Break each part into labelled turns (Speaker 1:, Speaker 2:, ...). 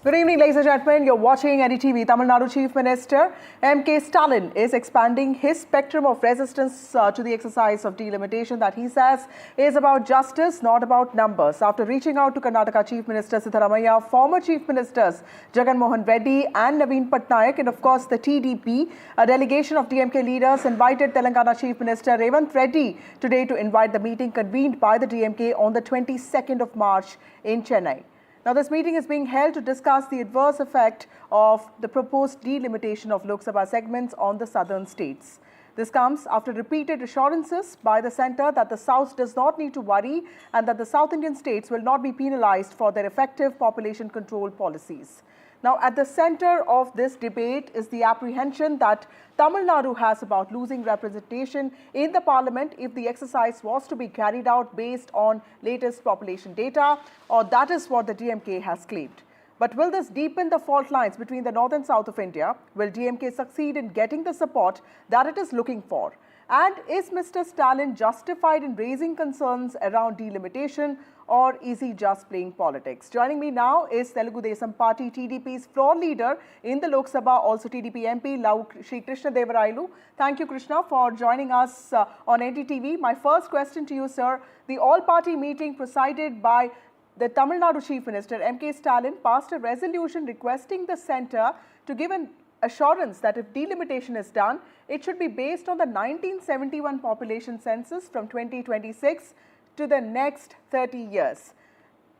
Speaker 1: Good evening, ladies and gentlemen. You're watching NDTV. Tamil Nadu Chief Minister M.K. Stalin is expanding his spectrum of resistance to the exercise of delimitation that he says is about justice, not about numbers. After reaching out to Karnataka Chief Minister Sitharamaiah, former Chief Ministers Jagannath Reddy and Naveen Patnaik, and of course the TDP, a delegation of DMK leaders invited Telangana Chief Minister Revanth Reddy today to invite the meeting convened by the DMK on the 22nd of March in Chennai. Now, this meeting is being held to discuss the adverse effect of the proposed delimitation of Lok Sabha segments on the southern states. This comes after repeated assurances by the centre that the South does not need to worry and that the South Indian states will not be penalised for their effective population control policies. Now, at the centre of this debate is the apprehension that Tamil Nadu has about losing representation in the parliament if the exercise was to be carried out based on latest population data, or that is what the DMK has claimed. But will this deepen the fault lines between the north and south of India? Will DMK succeed in getting the support that it is looking for? And is Mr. Stalin justified in raising concerns around delimitation, or is he just playing politics? Joining me now is Telugu Desam Party TDP's floor leader in the Lok Sabha, also TDP MP, Shri Krishna Devarailu. Thank you, Krishna, for joining us on NDTV. My first question to you, sir. The all-party meeting presided by the Tamil Nadu Chief Minister, M.K. Stalin, passed a resolution requesting the centre to give an assurance that if delimitation is done, it should be based on the 1971 population census from 2026 to the next 30 years.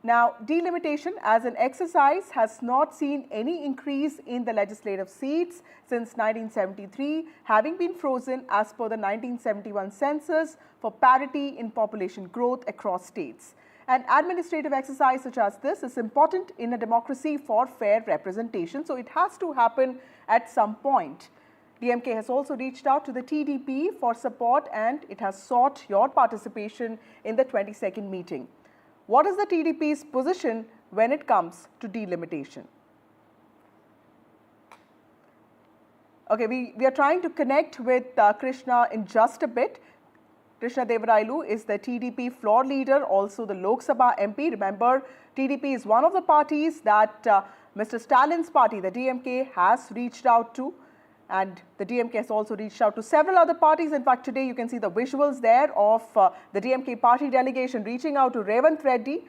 Speaker 1: Now, delimitation as an exercise has not seen any increase in the legislative seats since 1973, having been frozen as per the 1971 census for parity in population growth across states. An administrative exercise such as this is important in a democracy for fair representation, so it has to happen at some point. DMK has also reached out to the TDP for support and it has sought your participation in the 22nd meeting. What is the TDP's position when it comes to delimitation? Okay, we are trying to connect with Krishna in just a bit. Krishna Devarailu is the TDP floor leader, also the Lok Sabha MP. Remember, TDP is one of the parties that Mr. Stalin's party, the DMK, has reached out to. And the DMK has also reached out to several other parties. In fact, today you can see the visuals there of the DMK party delegation reaching out to Revanth Reddy,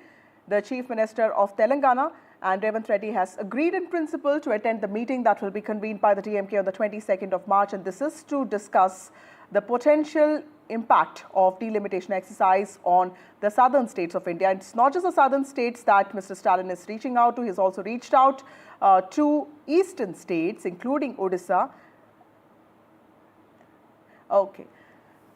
Speaker 1: the Chief Minister of Telangana. And Revanth Reddy has agreed in principle to attend the meeting that will be convened by the DMK on the 22nd of March. And this is to discuss the potential impact of delimitation exercise on the southern states of India. It's not just the southern states that Mr. Stalin is reaching out to. He's also reached out to eastern states, including Odisha. Okay.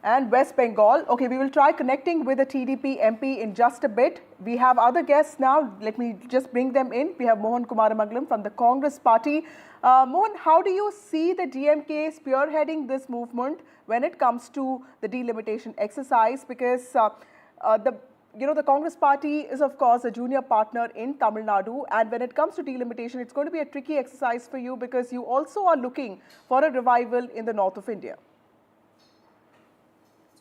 Speaker 1: And West Bengal. Okay, we will try connecting with the TDP MP in just a bit. We have other guests now. Let me just bring them in. We have Mohan Kumaramangalam from the Congress party. Mohan, how do you see the DMK spearheading this movement when it comes to the delimitation exercise? Because the Congress party is, of course, a junior partner in Tamil Nadu. And when it comes to delimitation, it's going to be a tricky exercise for you because you also are looking for a revival in the north of India.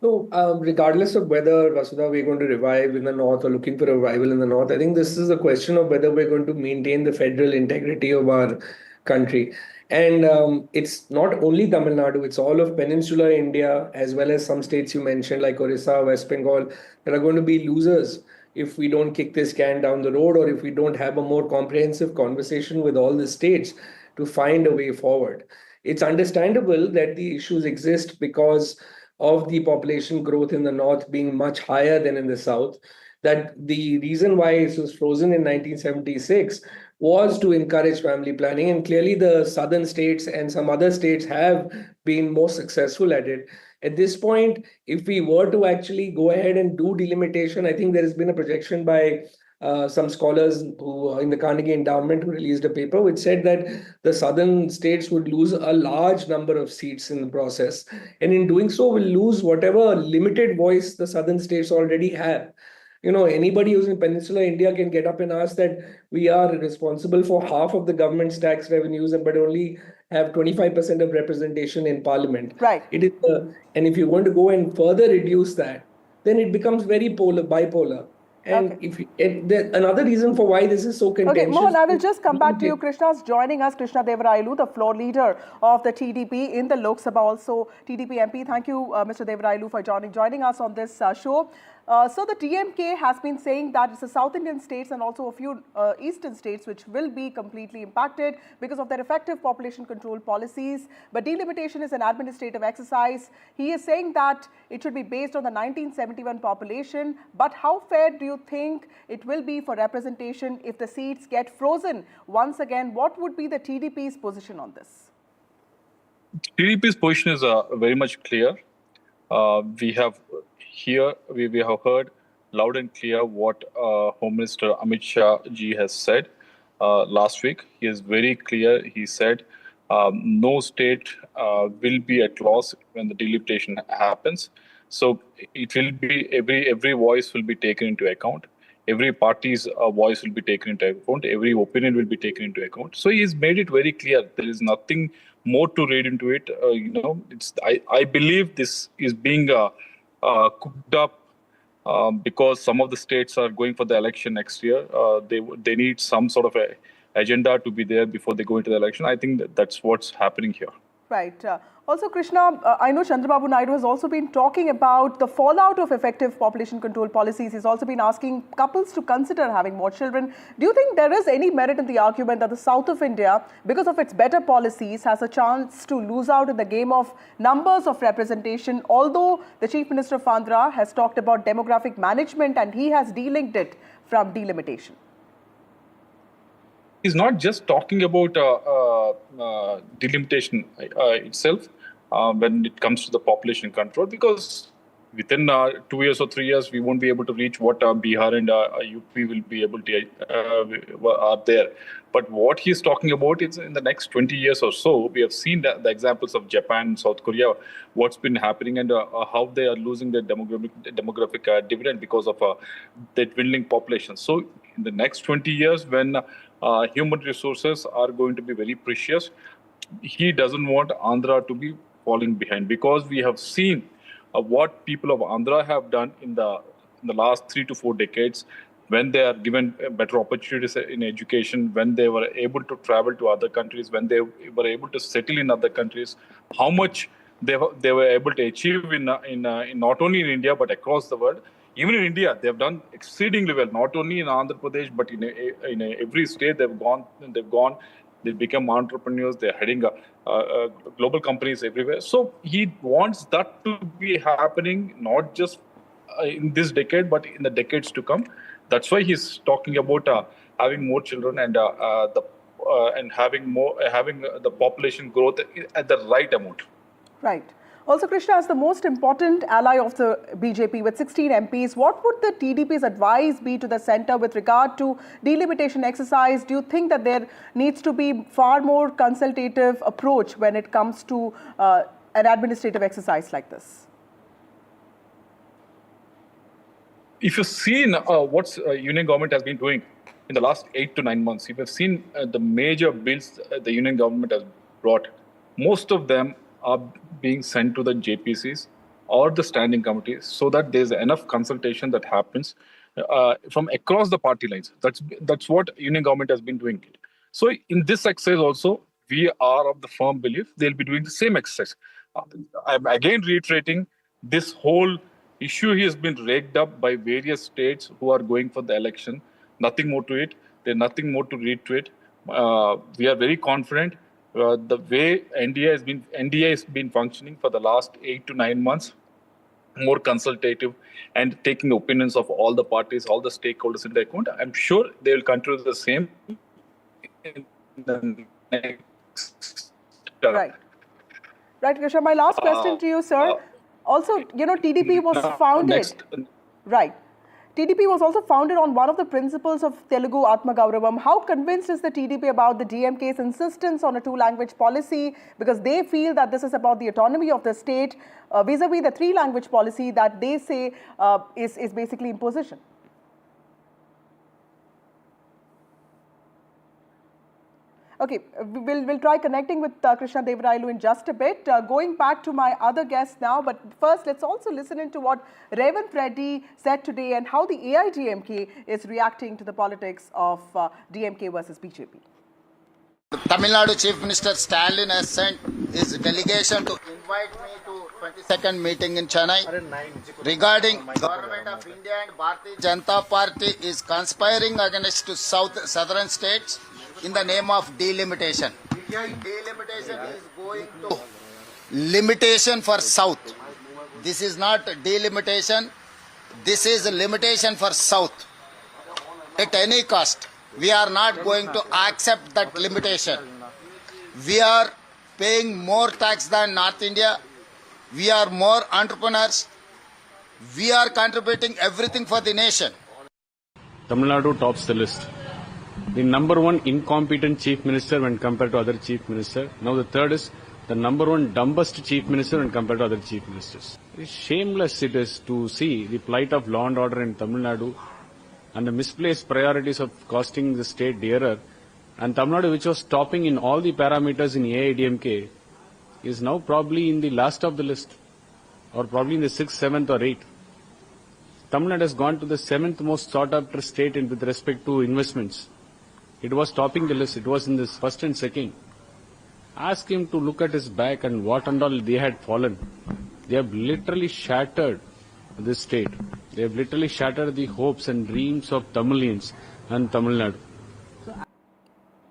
Speaker 2: So, regardless of whether, Vasudha, we're going to revive in the north or looking for a revival in the north, I think this is a question of whether we're going to maintain the federal integrity of our country. And it's not only Tamil Nadu, it's all of peninsular India, as well as some states you mentioned, like Orissa, West Bengal, that are going to be losers if we don't kick this can down the road or if we don't have a more comprehensive conversation with all the states to find a way forward. It's understandable that the issues exist because of the population growth in the north being much higher than in the south, that the reason why it was frozen in 1976 was to encourage family planning. And clearly the southern states and some other states have been more successful at it. At this point, if we were to actually go ahead and do delimitation, I think there has been a projection by some scholars who in the Carnegie Endowment who released a paper which said that the southern states would lose a large number of seats in the process. And in doing so, will lose whatever limited voice the southern states already have. You know, anybody who's in Peninsular India can get up and ask that we are responsible for half of the government's tax revenues, but only have 25% of representation in parliament.
Speaker 1: Right.
Speaker 2: It is, and if you want to go and further reduce that, then it becomes very bipolar. And
Speaker 1: Okay.
Speaker 2: another reason for why this is so
Speaker 1: Okay, Mohan,
Speaker 2: contentious.
Speaker 1: I will just come back to you. Krishna's joining us. Krishna Devarailu, the floor leader of the TDP in the Lok Sabha, also TDP MP. Thank you, Mr. Devarailu, for joining us on this show. So the DMK has been saying that it's the South Indian states and also a few eastern states which will be completely impacted because of their effective population control policies. But delimitation is an administrative exercise. He is saying that it should be based on the 1971 population. But how fair do you think it will be for representation if the seats get frozen? Once again, what would be the TDP's position on this?
Speaker 3: TDP's position is very much clear. We have heard loud and clear what Home Minister Amit Shah ji has said last week. He is very clear. He said no state will be at loss when the delimitation happens. So it will be every voice will be taken into account. Every party's voice will be taken into account. Every opinion will be taken into account. So he has made it very clear. There is nothing more to read into it. I believe this is being cooked up because some of the states are going for the election next year. They need some sort of a agenda to be there before they go into the election. I think that's what's happening here.
Speaker 1: Right. Also, Krishna, I know Chandrababu Naidu has also been talking about the fallout of effective population control policies. He's also been asking couples to consider having more children. Do you think there is any merit in the argument that the south of India, because of its better policies, has a chance to lose out in the game of numbers of representation, although the Chief Minister of Andhra has talked about demographic management and he has delinked it from delimitation?
Speaker 3: He's not just talking about delimitation itself when it comes to the population control, because within 2 years or 3 years, we won't be able to reach what Bihar and UP will be able to are there. But what he's talking about is in the next 20 years or so, we have seen the examples of Japan and South Korea, what's been happening and how they are losing their demographic dividend because of the dwindling population. So in the next 20 years, when human resources are going to be very precious, he doesn't want Andhra to be falling behind, because we have seen what people of Andhra have done in the last 3 to 4 decades, when they are given better opportunities in education, when they were able to travel to other countries, when they were able to settle in other countries, how much they were able to achieve in not only in India but across the world. Even in India, they have done exceedingly well. Not only in Andhra Pradesh, but in every state they've gone. They become entrepreneurs. They're heading global companies everywhere. So he wants that to be happening, not just in this decade, but in the decades to come. That's why he's talking about having more children and having the population growth at the right amount.
Speaker 1: Right. Also, Krishna, as the most important ally of the BJP with 16 MPs, what would the TDP's advice be to the centre with regard to delimitation exercise? Do you think that there needs to be far more consultative approach when it comes to an administrative exercise like this?
Speaker 3: If you've seen what union government has been doing in the last 8 to 9 months, if you've seen the major bills the union government has brought, most of them are being sent to the JPCs or the standing committees, so that there's enough consultation that happens from across the party lines. That's what union government has been doing. So in this exercise also, we are of the firm belief they'll be doing the same exercise. I'm again reiterating, this whole issue has been raked up by various states who are going for the election. Nothing more to it. There's nothing more to read to it. We are very confident. The way NDA has been functioning for the last 8 to 9 months, more consultative and taking the opinions of all the parties, all the stakeholders into account, I'm sure they will continue the same in the next term.
Speaker 1: Right. Right, Krishna. My last question to you, sir. Also, TDP was founded. Right. TDP was also founded on one of the principles of Telugu Atma Gauravam. How convinced is the TDP about the DMK's insistence on a two-language policy? Because they feel that this is about the autonomy of the state vis-a-vis the three-language policy that they say is basically imposition. Okay, we'll try connecting with Krishna Devarailu in just a bit. Going back to my other guests now, but first let's also listen into what Revanth Reddy said today and how the AIADMK is reacting to the politics of DMK versus BJP.
Speaker 4: Tamil Nadu Chief Minister Stalin has sent his delegation to invite me to 22nd meeting in Chennai regarding Government of India and Bharatiya Janata Party is conspiring against southern states in the name of delimitation. Delimitation is going to limitation for south. This is not delimitation. This is a limitation for south at any cost. We are not going to accept that limitation. We are paying more tax than North India. We are more entrepreneurs. We are contributing everything for the nation.
Speaker 5: Tamil Nadu tops the list. The number one incompetent chief minister when compared to other chief ministers. Now the third is the number one dumbest chief minister when compared to other chief ministers. Shameless it is to see the plight of law and order in Tamil Nadu and the misplaced priorities of costing the state dearer. And Tamil Nadu, which was topping in all the parameters in AIADMK, is now probably in the last of the list, or probably in the 6th, 7th or 8th. Tamil Nadu has gone to the 7th most sought after state with respect to investments. It was topping the list. It was in this first and second. Ask him to look at his back and what and all they had fallen. They have literally shattered this state. They have literally shattered the hopes and dreams of Tamilians and Tamil Nadu.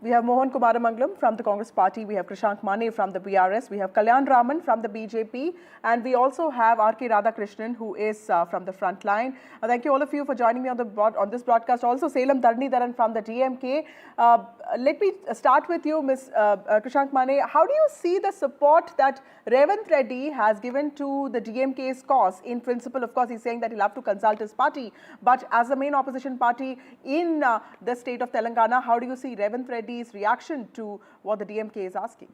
Speaker 1: We have Mohan Kumaramangalam from the Congress Party. We have Krishank Mane from the BRS. We have Kalyan Raman from the BJP. And we also have R.K. Radhakrishnan, who is from the front line. Thank you all of you for joining me on this broadcast. Also, Salem Dharnidharan from the DMK. Let me start with you, Ms. Krishank Mane. How do you see the support that Revanth Reddy has given to the DMK's cause? In principle, of course, he's saying that he'll have to consult his party. But as the main opposition party in the state of Telangana, how do you see Revanth Reddy's reaction to what the DMK is asking?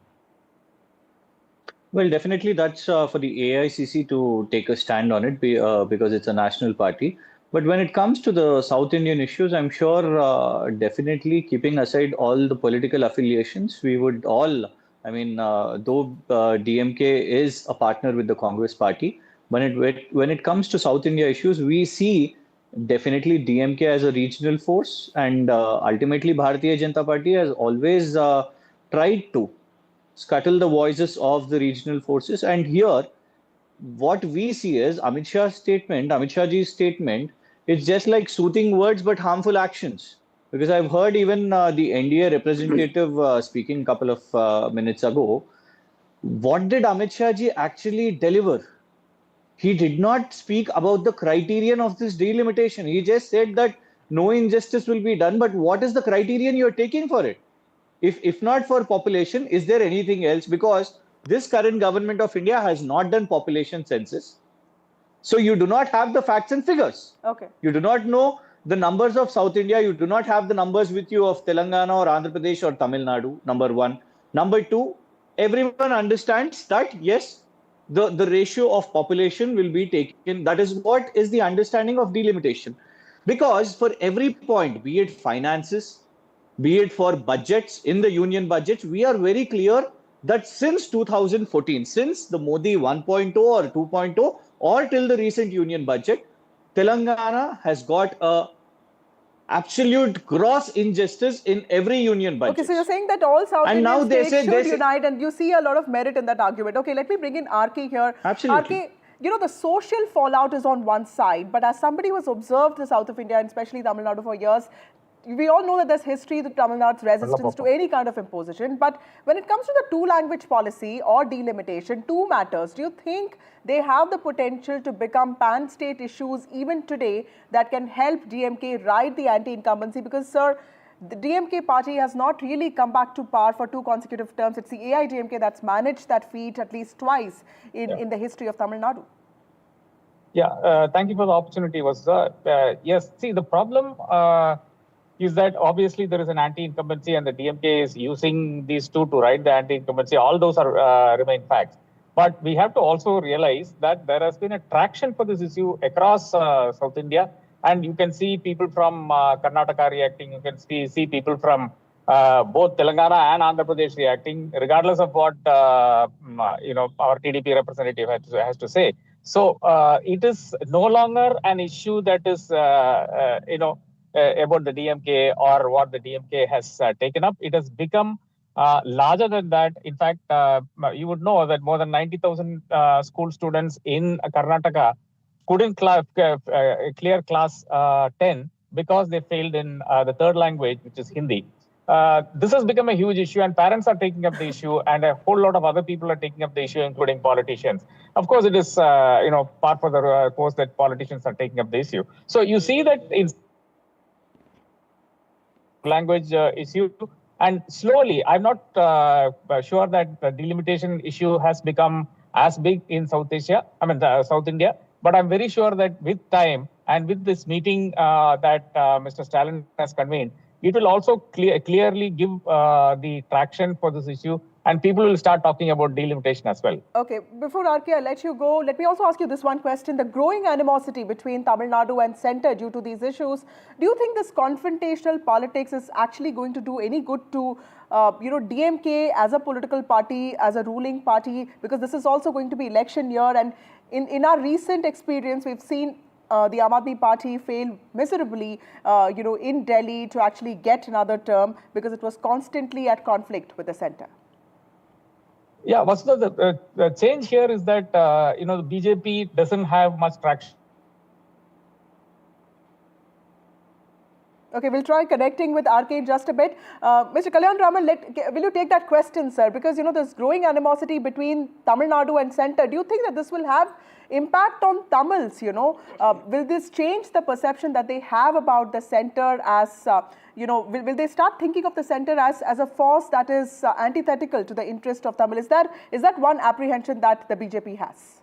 Speaker 6: Well, definitely that's for the AICC to take a stand on it because it's a national party. But when it comes to the South Indian issues, I'm sure definitely keeping aside all the political affiliations, we would all, though DMK is a partner with the Congress party, when it comes to South India issues, we see definitely DMK as a regional force, and ultimately Bharatiya Janata Party has always tried to scuttle the voices of the regional forces. And here, what we see is Amit Shahji's statement, it's just like soothing words but harmful actions. Because I've heard even the NDA representative speaking a couple of minutes ago. What did Amit Shahji actually deliver? He did not speak about the criterion of this delimitation. He just said that no injustice will be done, but what is the criterion you're taking for it? If not for population, is there anything else? Because this current government of India has not done population census. So you do not have the facts and figures.
Speaker 1: Okay.
Speaker 6: You do not know the numbers of South India. You do not have the numbers with you of Telangana or Andhra Pradesh or Tamil Nadu, number one. Number two, everyone understands that, yes, the ratio of population will be taken. That is what is the understanding of delimitation. Because for every point, be it finances, be it for budgets, in the union budgets, we are very clear that since 2014, since the Modi 1.0 or 2.0 or till the recent union budget, Telangana has got a absolute gross injustice in every union budget.
Speaker 1: Okay, so you're saying that all South
Speaker 6: and
Speaker 1: Indian
Speaker 6: now
Speaker 1: states should unite, and you see a lot of merit in that argument. Okay, let me bring in RK here.
Speaker 6: Absolutely.
Speaker 1: RK, you know, the social fallout is on one side, but as somebody who has observed the south of India, and especially Tamil Nadu for years, we all know that there's history to Tamil Nadu's resistance to any kind of imposition. But when it comes to the two-language policy or delimitation, two matters. Do you think they have the potential to become pan-state issues even today that can help DMK ride the anti-incumbency? Because, sir, the DMK party has not really come back to power for 2 consecutive terms. It's the AIADMK that's managed that feat at least twice in the history of Tamil Nadu.
Speaker 7: Yeah, thank you for the opportunity. Yes, see, the problem is that obviously there is an anti-incumbency and the DMK is using these two to ride the anti-incumbency. All those are remain facts. But we have to also realize that there has been a traction for this issue across South India. And you can see people from Karnataka reacting. You can see people from both Telangana and Andhra Pradesh reacting, regardless of what our TDP representative has to say. So it is no longer an issue that is about the DMK or what the DMK has taken up. It has become larger than that. In fact, you would know that more than 90,000 school students in Karnataka couldn't clear class 10 because they failed in the third language, which is Hindi. This has become a huge issue, and parents are taking up the issue, and a whole lot of other people are taking up the issue, including politicians. Of course, it is part for the course that politicians are taking up the issue. So you see that in language issue, and slowly, I'm not sure that the delimitation issue has become as big in South Asia, South India, but I'm very sure that with time and with this meeting that Mr. Stalin has convened, it will also clearly give the traction for this issue, and people will start talking about delimitation as well.
Speaker 1: Okay, before RK, I'll let you go. Let me also ask you this one question. The growing animosity between Tamil Nadu and centre due to these issues, do you think this confrontational politics is actually going to do any good to DMK as a political party, as a ruling party? Because this is also going to be election year, and in our recent experience, we've seen the Aam Aadmi Party failed miserably, in Delhi to actually get another term because it was constantly at conflict with the centre.
Speaker 7: Yeah, Vasudha, the change here is that the BJP doesn't have much traction.
Speaker 1: Okay, we'll try connecting with RK in just a bit. Mr. Kalyan Raman, will you take that question, sir? Because, there's growing animosity between Tamil Nadu and centre. Do you think that this will have impact on Tamils, will this change the perception that they have about the centre as, will they start thinking of the centre as a force that is antithetical to the interest of Tamil? Is that one apprehension that the BJP has?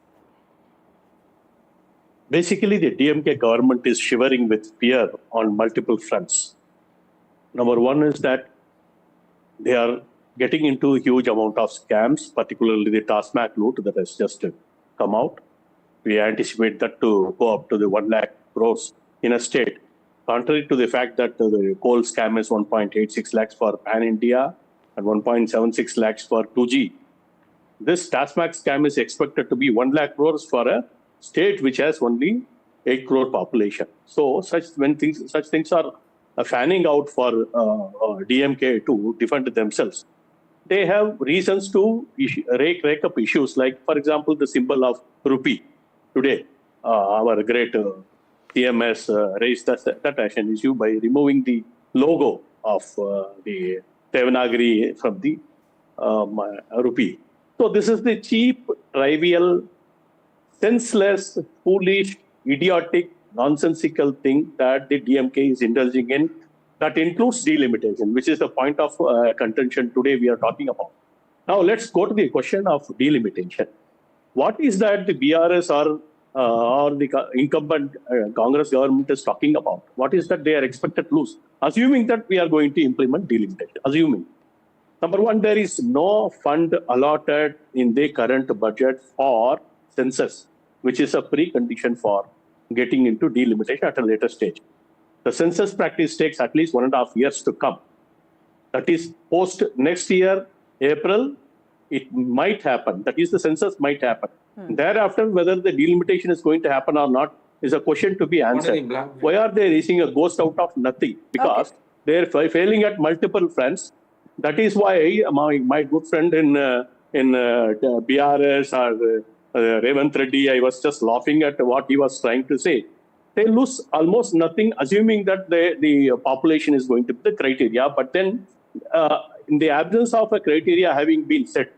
Speaker 8: Basically, the DMK government is shivering with fear on multiple fronts. Number one is that they are getting into a huge amount of scams, particularly the TASMAC loot that has just come out. We anticipate that to go up to the 1 lakh crores in a state, contrary to the fact that the coal scam is 1.86 lakhs for Pan-India and 1.76 lakhs for 2G. This TASMAC scam is expected to be 1 lakh crores for a state which has only 8 crore population. So such things are fanning out for DMK to defend themselves. They have reasons to rake up issues like, for example, the symbol of rupee. Today, our great CMS raised that action issue by removing the logo of the Devanagari from the rupee. So this is the cheap, trivial, senseless, foolish, idiotic, nonsensical thing that the DMK is indulging in. That includes delimitation, which is the point of contention today we are talking about. Now let's go to the question of delimitation. What is that the BRS or the incumbent Congress government is talking about? What is that they are expected to lose? Assuming that we are going to implement delimitation. Assuming. Number one, there is no fund allotted in the current budget for census, which is a precondition for getting into delimitation at a later stage. The census practice takes at least 1.5 years to come. That is post next year, April, it might happen. That is, the census might happen. Thereafter, whether the delimitation is going to happen or not is a question to be answered. Why are they raising a ghost out of nothing? Because they are failing at multiple fronts. That is why my good friend in BRS or Revanth Reddy, I was just laughing at what he was trying to say. They lose almost nothing, assuming that the population is going to be the criteria. But then, in the absence of a criteria having been set,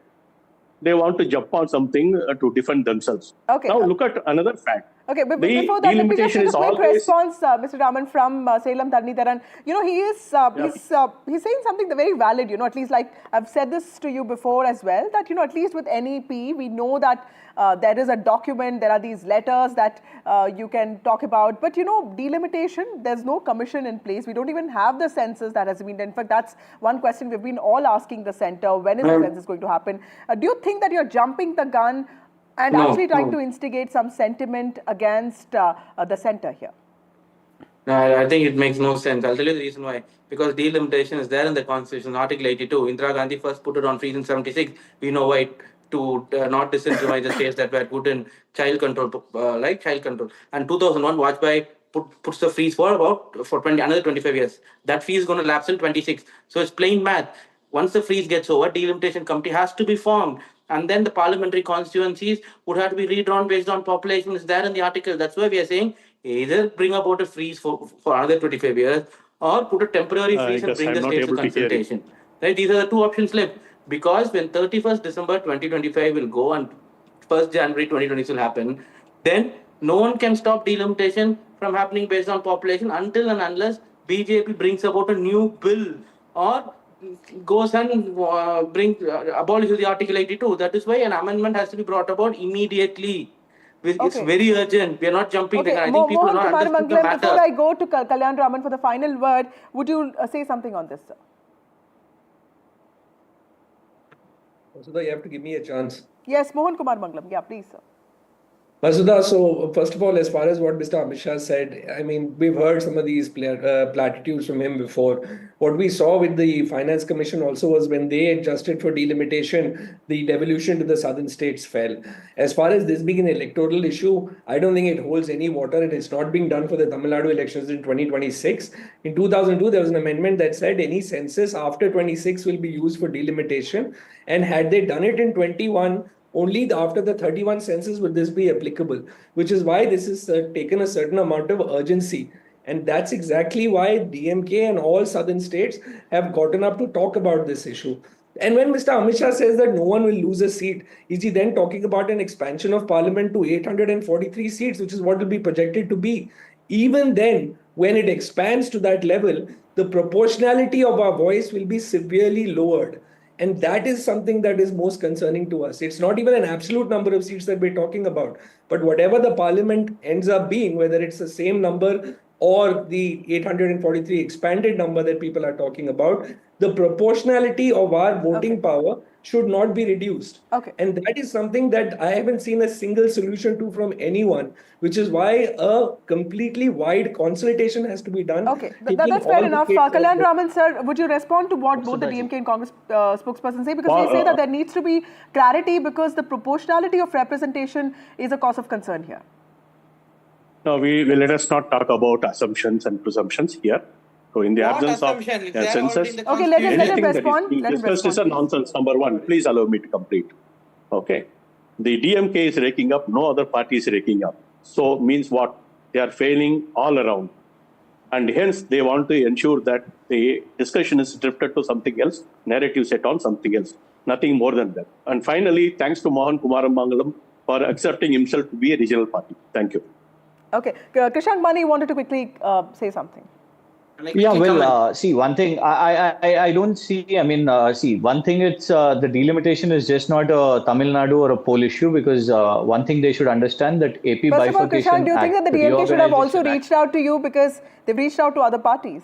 Speaker 8: they want to jump on something to defend themselves. Okay. Now look at another fact.
Speaker 1: Okay, but before that, let me just take a quick response, Mr. Raman, from Salem Tharnidharan. He's saying something very valid, at least like I've said this to you before as well, that, at least with NEP, we know that there is a document, there are these letters that you can talk about. But, delimitation, there's no commission in place. We don't even have the census that has been done. In fact, that's one question we've been all asking the centre. When is the census going to happen? Do you think that you're jumping the gun and actually trying to instigate some sentiment against the centre here?
Speaker 9: No, I think it makes no sense. I'll tell you the reason why. Because delimitation is there in the Constitution, Article 82. Indira Gandhi first put it on freeze in 76. We know why, to not disincentivize the states that were put in child control, like child control. And 2001, Vajpayee puts the freeze for another 25 years. That freeze is going to lapse in 26. So it's plain math. Once the freeze gets over, delimitation committee has to be formed. And then the parliamentary constituencies would have to be redrawn based on population. It's there in the article. That's why we are saying either bring about a freeze for another 25 years or put a temporary freeze and bring the states to consultation. Right? These are the two options left. Because when 31st December 2025 will go and 1st January 2026 will happen, then no one can stop delimitation from happening based on population until and unless BJP brings about a new bill or goes and abolishes the Article 82. That is why an amendment has to be brought about immediately. It's very urgent. We are not jumping.
Speaker 1: Okay.
Speaker 9: I think people are not understanding the matter.
Speaker 1: Before I go to Kalyan Raman for the final word, would you say something on this, sir?
Speaker 2: Vasudha, you have to give me a chance.
Speaker 1: Yes, Mohan Kumar Mangalam. Yeah, please, sir.
Speaker 2: Vasudha, so first of all, as far as what Mr. Amit Shah said, I mean, we've heard some of these platitudes from him before. What we saw with the Finance Commission also was when they adjusted for delimitation, the devolution to the southern states fell. As far as this being an electoral issue, I don't think it holds any water. It is not being done for the Tamil Nadu elections in 2026. In 2002, there was an amendment that said any census after 26 will be used for delimitation. And had they done it in 21, only after the 31 census would this be applicable, which is why this has taken a certain amount of urgency. And that's exactly why DMK and all southern states have gotten up to talk about this issue. And when Mr. Amit Shah says that no one will lose a seat, is he then talking about an expansion of parliament to 843 seats, which is what will be projected to be? Even then, when it expands to that level, the proportionality of our voice will be severely lowered. And that is something that is most concerning to us. It's not even an absolute number of seats that we're talking about, but whatever the parliament ends up being, whether it's the same number or the 843 expanded number that people are talking about, the proportionality of our voting power should not be reduced. And that is something that I haven't seen a single solution to from anyone, which is why a completely wide consultation has to be done.
Speaker 1: That's fair enough. Kalyan Raman, sir, would you respond to what both the DMK and Congress spokesperson say? Because they say that there needs to be clarity because the proportionality of representation is a cause of concern here.
Speaker 8: No, let us not talk about assumptions and presumptions here. So in the absence of census,
Speaker 1: let him respond.
Speaker 8: Discussed is a nonsense, number one. Please allow me to complete. Okay. The DMK is raking up, no other party is raking up. So means what? They are failing all around. And hence they want to ensure that the discussion is drifted to something else, narrative set on something else. Nothing more than that. And finally, thanks to Mohan Kumar Mangalam for accepting himself to be a regional party. Thank you.
Speaker 1: Okay. Krishank Mani wanted to quickly say something.
Speaker 6: Yeah, well, see, one thing I don't see, see, one thing it's the delimitation is just not a Tamil Nadu or a poll issue because one thing they should understand that AP
Speaker 1: First of all,
Speaker 6: bifurcation
Speaker 1: Krishank, do you think that the DMK should have also reached out to you because they've reached out to other parties?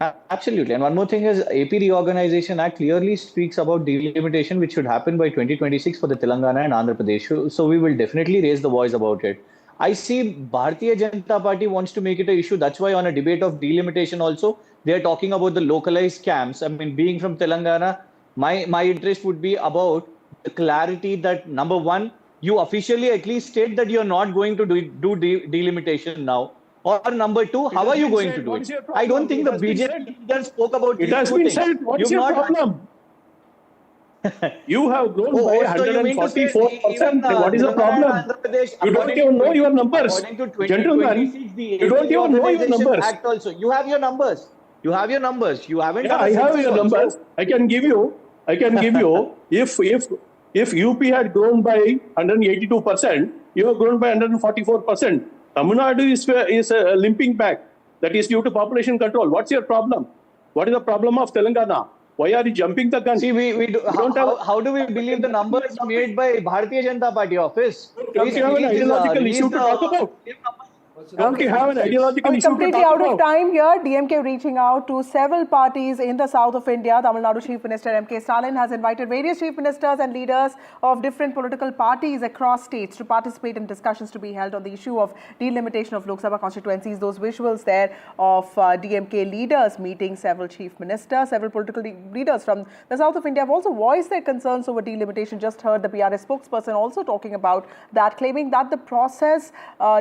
Speaker 6: Absolutely. And one more thing is AP Reorganization Act clearly speaks about delimitation which should happen by 2026 for the Telangana and Andhra Pradesh. So we will definitely raise the voice about it. I see Bharatiya Janata Party wants to make it an issue. That's why on a debate of delimitation also, they are talking about the localized camps. I mean, being from Telangana, my interest would be about the clarity that, number one, you officially at least state that you're not going to do delimitation now. Or number two, how are you going to do it? I don't think the BJP leader spoke about
Speaker 8: it. It has been said. What's your problem? You have grown by 144%. What is the problem? You don't even know your numbers. Gentlemen, you don't even know your numbers.
Speaker 6: Also. You have your numbers. You have your numbers. You haven't.
Speaker 8: Yeah, I have your numbers. I can give you. If UP had grown by 182%, you have grown by 144%. Tamil Nadu is limping back. That is due to population control. What's your problem? What is the problem of Telangana? Why are you jumping the gun?
Speaker 6: See, how do we believe the numbers made by Bharatiya Janata Party office?
Speaker 8: Don't you have an ideological issue to talk about? Don't you have an ideological issue to
Speaker 1: Completely
Speaker 8: talk
Speaker 1: out of
Speaker 8: about?
Speaker 1: time here. DMK reaching out to several parties in the south of India. Tamil Nadu Chief Minister M.K. Stalin has invited various chief ministers and leaders of different political parties across states to participate in discussions to be held on the issue of delimitation of Lok Sabha constituencies. Those visuals there of DMK leaders meeting several chief ministers, several political leaders from the south of India have also voiced their concerns over delimitation. Just heard the PRS spokesperson also talking about that, claiming that the process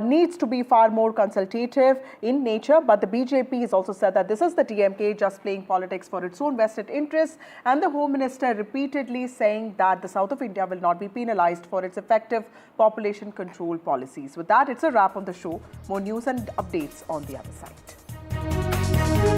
Speaker 1: needs to be far more consultative in nature, but the BJP has also said that this is the DMK just playing politics for its own vested interests, and the Home Minister repeatedly saying that the south of India will not be penalized for its effective population control policies. With that, it's a wrap on the show. More news and updates on the other side.